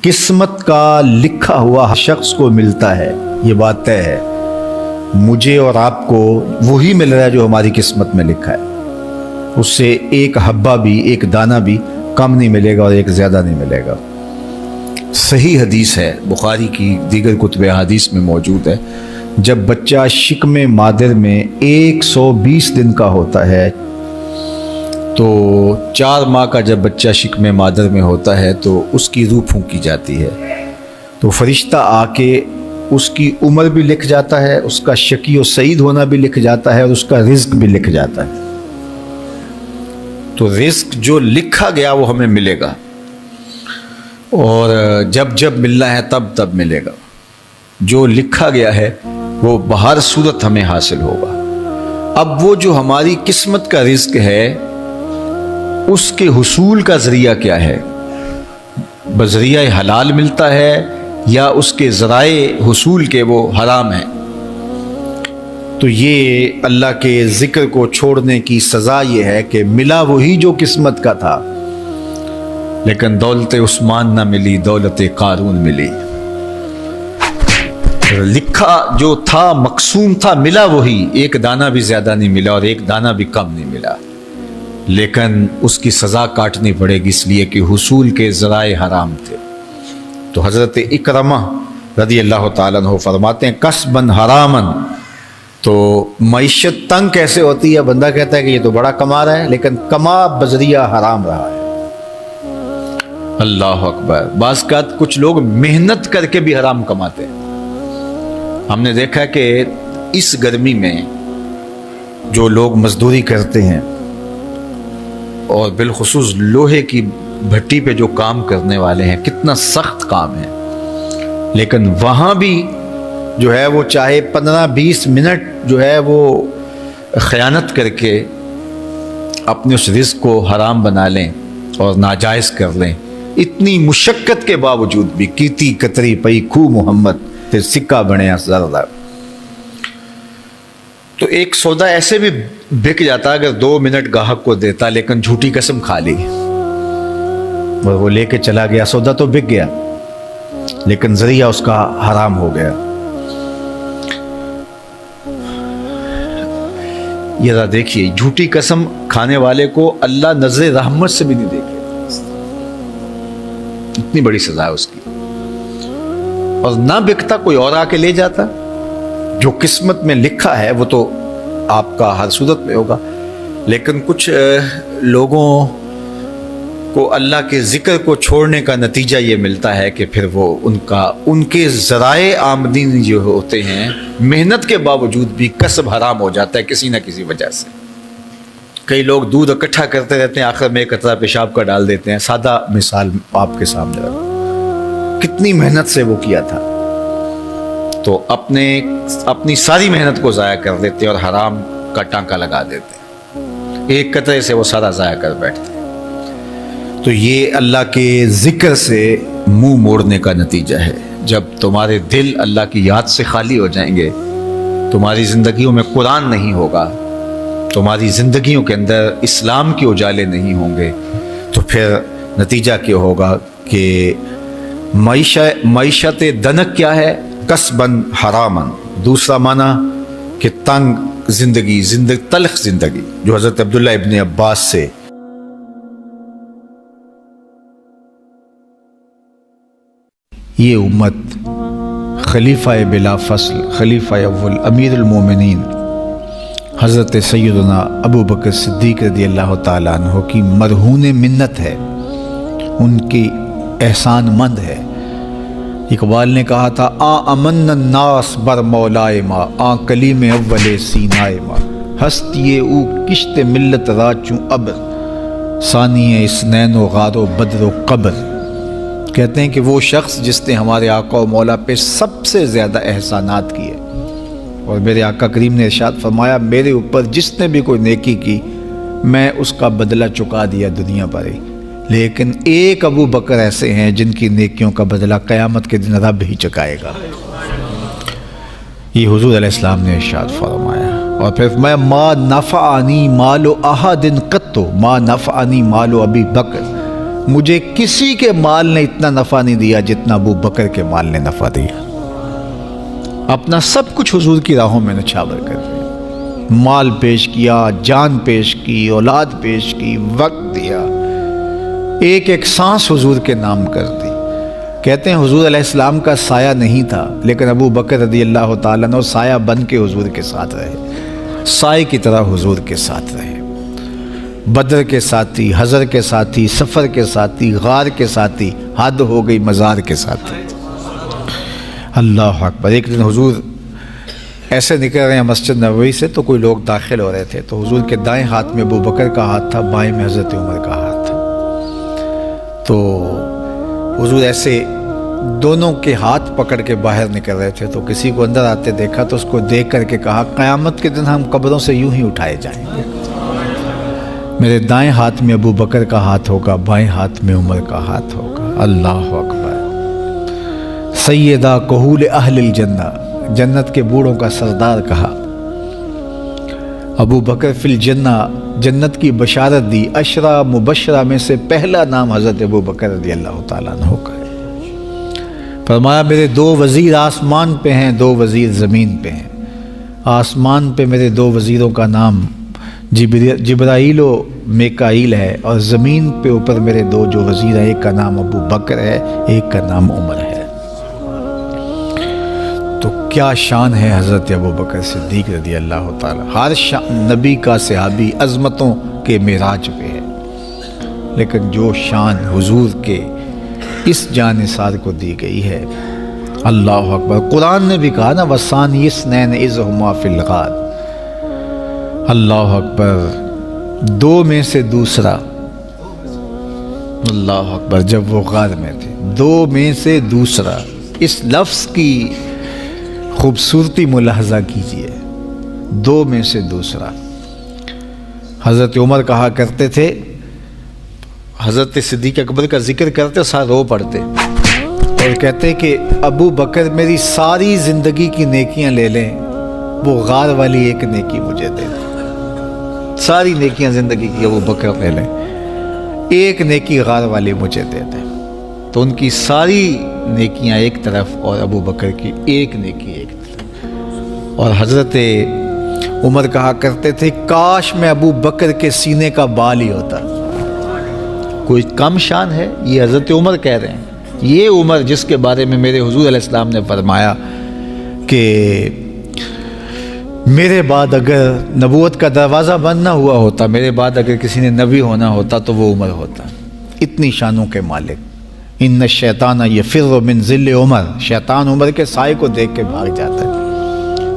قسمت کا لکھا ہوا ہر شخص کو ملتا ہے، یہ بات طے ہے۔ مجھے اور آپ کو وہی مل رہا ہے جو ہماری قسمت میں لکھا ہے، اس سے ایک حبہ بھی، ایک دانہ بھی کم نہیں ملے گا اور ایک زیادہ نہیں ملے گا۔ صحیح حدیث ہے، بخاری کی دیگر کتب احادیث میں موجود ہے، جب بچہ شکم مادر میں 120 دن کا ہوتا ہے تو 4 ماہ کا جب بچہ شکم مادر میں ہوتا ہے تو اس کی روح پھونکی جاتی ہے، تو فرشتہ آ کے اس کی عمر بھی لکھ جاتا ہے، اس کا شقی و سعید ہونا بھی لکھ جاتا ہے اور اس کا رزق بھی لکھ جاتا ہے۔ تو رزق جو لکھا گیا وہ ہمیں ملے گا، اور جب جب ملنا ہے تب تب ملے گا۔ جو لکھا گیا ہے وہ بہر صورت ہمیں حاصل ہوگا۔ اب وہ جو ہماری قسمت کا رزق ہے اس کے حصول کا ذریعہ کیا ہے؟ بذریعہ حلال ملتا ہے یا اس کے ذرائع حصول کے وہ حرام ہیں؟ تو یہ اللہ کے ذکر کو چھوڑنے کی سزا یہ ہے کہ ملا وہی جو قسمت کا تھا، لیکن دولت عثمان نہ ملی، دولت قارون ملی۔ لکھا جو تھا، مقسوم تھا، ملا وہی، ایک دانہ بھی زیادہ نہیں ملا اور ایک دانہ بھی کم نہیں ملا، لیکن اس کی سزا کاٹنی پڑے گی اس لیے کہ حصول کے ذرائع حرام تھے۔ تو حضرت اکرمہ رضی اللہ تعالیٰ عنہ فرماتے ہیں کسباً حراماً، تو معیشت تنگ کیسے ہوتی ہے؟ بندہ کہتا ہے کہ یہ تو بڑا کما رہا ہے لیکن کما بذریعہ حرام رہا ہے۔ اللہ اکبر۔ بعض اوقات کچھ لوگ محنت کر کے بھی حرام کماتے ہیں۔ ہم نے دیکھا کہ اس گرمی میں جو لوگ مزدوری کرتے ہیں اور بالخصوص لوہے کی بھٹی پہ جو کام کرنے والے ہیں، کتنا سخت کام ہے، لیکن وہاں بھی جو ہے وہ چاہے 15-20 منٹ جو ہے وہ خیانت کر کے اپنے اس رزق کو حرام بنا لیں اور ناجائز کر لیں، اتنی مشقت کے باوجود بھی کیتی کتری پئی کھو محمد تے سکہ بنے زردہ۔ تو ایک سودا ایسے بھی بک جاتا اگر 2 منٹ گاہک کو دیتا، لیکن جھوٹی قسم کھا لی اور وہ لے کے چلا گیا، سودا تو بک گیا لیکن ذریعہ اس کا حرام ہو گیا۔ یہ ذرا دیکھیے، جھوٹی قسم کھانے والے کو اللہ نظر رحمت سے بھی نہیں دیکھے، اتنی بڑی سزا ہے اس کی، اور نہ بکتا کوئی اور آ کے لے جاتا۔ جو قسمت میں لکھا ہے وہ تو آپ کا ہر صورت میں ہوگا، لیکن کچھ لوگوں کو اللہ کے ذکر کو چھوڑنے کا نتیجہ یہ ملتا ہے کہ پھر وہ ان کے ذرائع آمدنی جو ہوتے ہیں، محنت کے باوجود بھی کسب حرام ہو جاتا ہے کسی نہ کسی وجہ سے۔ کئی لوگ دودھ اکٹھا کرتے رہتے ہیں، آخر میں ایک قطرہ پیشاب کا ڈال دیتے ہیں۔ سادہ مثال آپ کے سامنے رکھوں، کتنی محنت سے وہ کیا تھا، تو اپنی ساری محنت کو ضائع کر دیتے اور حرام کا ٹانکا لگا دیتے، ایک قطرے سے وہ سارا ضائع کر بیٹھتے۔ تو یہ اللہ کے ذکر سے منہ موڑنے کا نتیجہ ہے۔ جب تمہارے دل اللہ کی یاد سے خالی ہو جائیں گے، تمہاری زندگیوں میں قرآن نہیں ہوگا، تمہاری زندگیوں کے اندر اسلام کے اجالے نہیں ہوں گے، تو پھر نتیجہ کیا ہوگا کہ معیشت دنک کیا ہے؟ کسباً حراماً۔ دوسرا معنی کہ تنگ زندگی، تلخ زندگی، جو حضرت عبداللہ ابن عباس سے یہ امت خلیفہ بلا فصل، خلیفہ اول، امیر المومنین حضرت سیدنا ابو بکر صدیق رضی اللہ تعالیٰ عنہ کی مرہون منت ہے، ان کی احسان مند ہے۔ اقبال نے کہا تھا امن الناس بر مولائے ما، کلیم اول سینائے ما، ہستی او کشت ملت راچوں ابر، ثانی اسنین و غار و بدر و قبر۔ کہتے ہیں کہ وہ شخص جس نے ہمارے آقا و مولا پہ سب سے زیادہ احسانات کیے، اور میرے آقا کریم نے ارشاد فرمایا میرے اوپر جس نے بھی کوئی نیکی کی میں اس کا بدلہ چکا دیا دنیا پر ہی، لیکن ایک ابو بکر ایسے ہیں جن کی نیکیوں کا بدلہ قیامت کے دن رب ہی چکائے گا۔ یہ حضور علیہ السلام نے ارشاد فرمایا، اور پھر فرمایا ما نفعنی مال احد قط، ما نفعنی مال ابی بکر مجھے کسی کے مال نے اتنا نفع نہیں دیا جتنا ابو بکر کے مال نے نفع دیا۔ اپنا سب کچھ حضور کی راہوں میں نچھاور کر دیا، مال پیش کیا، جان پیش کی، اولاد پیش کی، وقت دیا، ایک ایک سانس حضور کے نام کر دی۔ کہتے ہیں حضور علیہ السلام کا سایہ نہیں تھا، لیکن ابو بکر رضی اللہ تعالیٰ عنہ سایہ بن کے حضور کے ساتھ رہے، سائے کی طرح حضور کے ساتھ رہے، بدر کے ساتھی، حضر کے ساتھی، سفر کے ساتھی، غار کے ساتھی، حد ہو گئی مزار کے ساتھی۔ اللہ اکبر۔ ایک دن حضور ایسے نکل رہے ہیں مسجد نبوی سے، تو کوئی لوگ داخل ہو رہے تھے، تو حضور کے دائیں ہاتھ میں ابو بکر کا ہاتھ تھا، بائیں میں حضرت عمر کا ہاتھ تھا۔ تو حضور ایسے دونوں کے ہاتھ پکڑ کے باہر نکل رہے تھے، تو کسی کو اندر آتے دیکھا تو اس کو دیکھ کر کے کہا، قیامت کے دن ہم قبروں سے یوں ہی اٹھائے جائیں گے، میرے دائیں ہاتھ میں ابو بکر کا ہاتھ ہوگا، بائیں ہاتھ میں عمر کا ہاتھ ہوگا۔ اللہ اکبر۔ سیدہ کہول اہل الجنہ، جنت کے بوڑھوں کا سردار کہا، ابو بکر فی الجنہ، جنت کی بشارت دی۔ عشرہ مبشرہ میں سے پہلا نام حضرت ابو بکر رضی اللہ تعالیٰ عنہ کا ہے۔ فرمایا میرے 2 وزیر آسمان پہ ہیں، 2 وزیر زمین پہ ہیں۔ آسمان پہ میرے 2 وزیروں کا نام جبرائیل و میکائیل ہے، اور زمین پہ اوپر میرے 2 جو وزیر ہیں، ایک کا نام ابو بکر ہے، ایک کا نام عمر ہے۔ تو کیا شان ہے حضرت ابو بکر صدیق رضی اللہ تعالیٰ۔ ہر نبی کا صحابی عظمتوں کے معراج پہ ہے، لیکن جو شان حضور کے اس جاں نثار کو دی گئی ہے، اللہ اکبر۔ قرآن نے بھی کہا نا، وَثَانِيَ اثْنَيْنِ إِذْ هُمَا فِي الْغَارِ۔ اللہ اکبر۔ 2 میں سے دوسرا، اللہ اکبر، جب وہ غار میں تھے، 2 میں سے دوسرا، اس لفظ کی خوبصورتی ملاحظہ کیجئے، 2 میں سے دوسرا۔ حضرت عمر کہا کرتے تھے، حضرت صدیق اکبر کا ذکر کرتے ساتھ رو پڑتے اور کہتے کہ ابو بکر میری ساری زندگی کی نیکیاں لے لیں، وہ غار والی ایک نیکی مجھے دے دیں۔ ساری نیکیاں زندگی کی ابو بکر لے لیں، ایک نیکی غار والی مجھے دے دیں۔ تو ان کی ساری نیکیاں ایک طرف اور ابو بکر کی ایک نیکی ایک طرف۔ اور حضرت عمر کہا کرتے تھے، کاش میں ابو بکر کے سینے کا بال ہی ہوتا۔ کوئی کم شان ہے؟ یہ حضرت عمر کہہ رہے ہیں، یہ عمر جس کے بارے میں میرے حضور علیہ السلام نے فرمایا کہ میرے بعد اگر نبوت کا دروازہ بند نہ ہوا ہوتا، میرے بعد اگر کسی نے نبی ہونا ہوتا تو وہ عمر ہوتا۔ اتنی شانوں کے مالک۔ ان الشیطان یفر من ظل عمر، شیطان عمر کے سائے کو دیکھ کے بھاگ جاتا ہے۔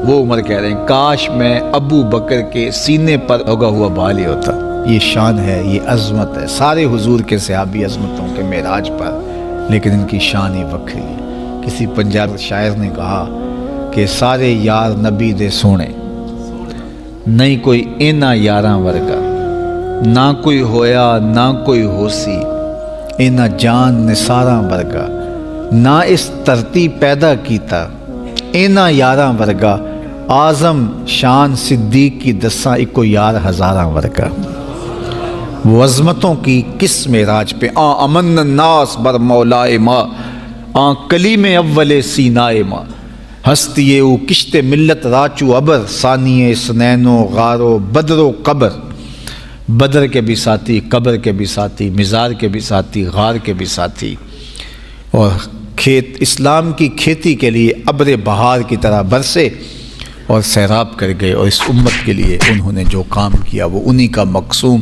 وہ عمر کہہ رہے ہیں، کاش میں ابو بکر کے سینے پر اگا ہوا بال ہی ہوتا۔ یہ شان ہے، یہ عظمت ہے۔ سارے حضور کے صحابی عظمتوں کے معراج پر، لیکن ان کی شان ہی وکری ہے۔ کسی پنجاب شاعر نے کہا کہ سارے یار نبی دے سونے، نہیں کوئی اینا یاراں ورگا، نہ کوئی ہویا نہ کوئی ہوسی، اینا جان نثاراں ورگا، نہ اس ترتی پیدا کیتا، اینا یاراں ورگا، اعظم شان صدیق کی دساں اکو یار ہزاراں ورگا۔ وہ عظمتوں کی کس معراج پہ، امن الناس بر مولائے ما، کلیم اول سینائے ما، ہستی او کشت ملت راچو ابر، ثانی سنین و غار و بدر و قبر۔ بدر کے بھی ساتھی، قبر کے بھی ساتھی، مزار کے بھی ساتھی، غار کے بھی ساتھی، اور کھیت اسلام کی کھیتی کے لیے ابر بہار کی طرح برسے اور سیراب کر گئے، اور اس امت کے لیے انہوں نے جو کام کیا وہ انہی کا مقصوم